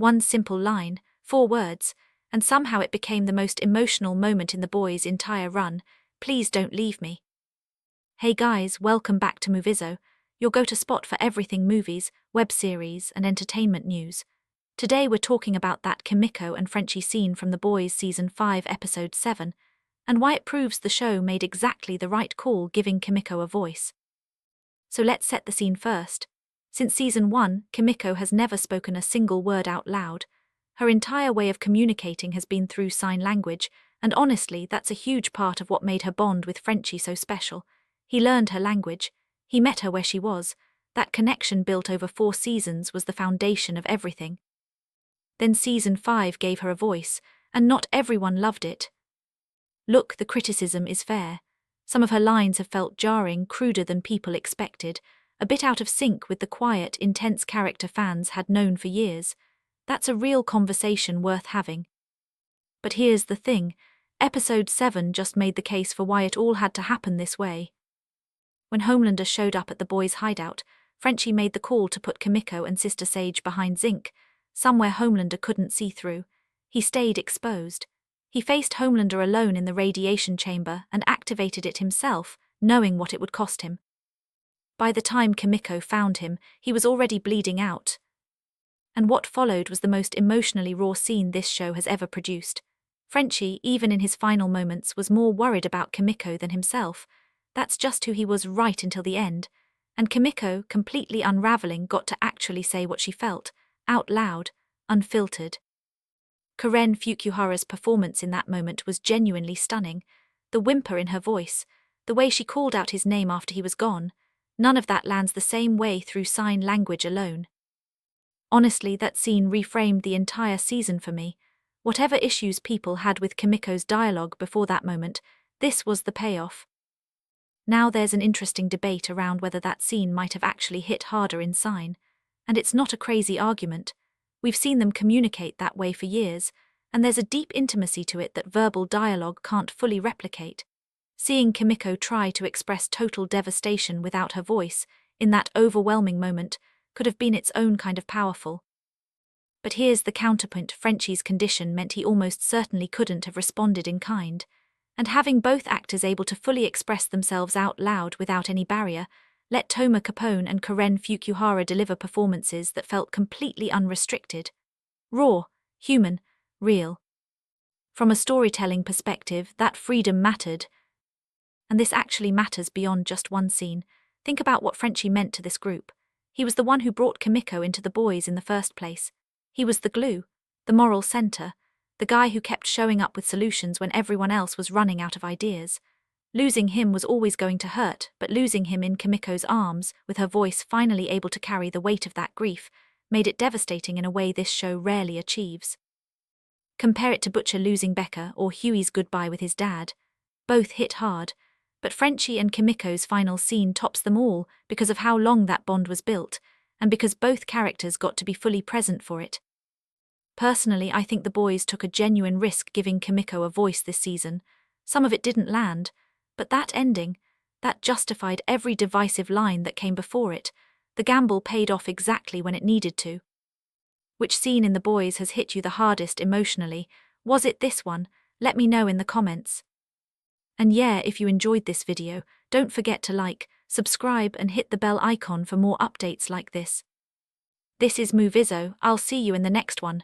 One simple line, 4 words, and somehow it became the most emotional moment in the boys' entire run. Please don't leave me. Hey guys, welcome back to Movizo, your go-to spot for everything movies, web series, and entertainment news. Today we're talking about that Kimiko and Frenchie scene from The Boys Season 5 Episode 7, and why it proves the show made exactly the right call giving Kimiko a voice. So let's set the scene first. Since Season 1, Kimiko has never spoken a single word out loud. Her entire way of communicating has been through sign language, and honestly, that's a huge part of what made her bond with Frenchie so special. He learned her language. He met her where she was. That connection built over 4 seasons was the foundation of everything. Then Season 5 gave her a voice, and not everyone loved it. Look, the criticism is fair. Some of her lines have felt jarring, cruder than people expected, a bit out of sync with the quiet, intense character fans had known for years. That's a real conversation worth having. But here's the thing, Episode 7 just made the case for why it all had to happen this way. When Homelander showed up at the boys' hideout, Frenchie made the call to put Kimiko and Sister Sage behind zinc, somewhere Homelander couldn't see through. He stayed exposed. He faced Homelander alone in the radiation chamber and activated it himself, knowing what it would cost him. By the time Kimiko found him, he was already bleeding out. And what followed was the most emotionally raw scene this show has ever produced. Frenchie, even in his final moments, was more worried about Kimiko than himself. That's just who he was right until the end. And Kimiko, completely unraveling, got to actually say what she felt, out loud, unfiltered. Karen Fukuhara's performance in that moment was genuinely stunning. The whimper in her voice, the way she called out his name after he was gone, none of that lands the same way through sign language alone. Honestly, that scene reframed the entire season for me. Whatever issues people had with Kimiko's dialogue before that moment, this was the payoff. Now there's an interesting debate around whether that scene might have actually hit harder in sign. And it's not a crazy argument. We've seen them communicate that way for years, and there's a deep intimacy to it that verbal dialogue can't fully replicate. Seeing Kimiko try to express total devastation without her voice, in that overwhelming moment, could have been its own kind of powerful. But here's the counterpoint: Frenchie's condition meant he almost certainly couldn't have responded in kind, and having both actors able to fully express themselves out loud without any barrier, let Capone and Karen Fukuhara deliver performances that felt completely unrestricted. Raw, human, real. From a storytelling perspective, that freedom mattered. And this actually matters beyond just one scene. Think about what Frenchie meant to this group. He was the one who brought Kimiko into the boys in the first place. He was the glue, the moral center, the guy who kept showing up with solutions when everyone else was running out of ideas. Losing him was always going to hurt, but losing him in Kimiko's arms, with her voice finally able to carry the weight of that grief, made it devastating in a way this show rarely achieves. Compare it to Butcher losing Becca or Huey's goodbye with his dad. Both hit hard, but Frenchie and Kimiko's final scene tops them all because of how long that bond was built, and because both characters got to be fully present for it. Personally, I think the boys took a genuine risk giving Kimiko a voice this season. Some of it didn't land, but that ending, that justified every divisive line that came before it. The gamble paid off exactly when it needed to. Which scene in The Boys has hit you the hardest emotionally? Was it this one? Let me know in the comments. And yeah, if you enjoyed this video, don't forget to like, subscribe and hit the bell icon for more updates like this. This is Movizo. I'll see you in the next one.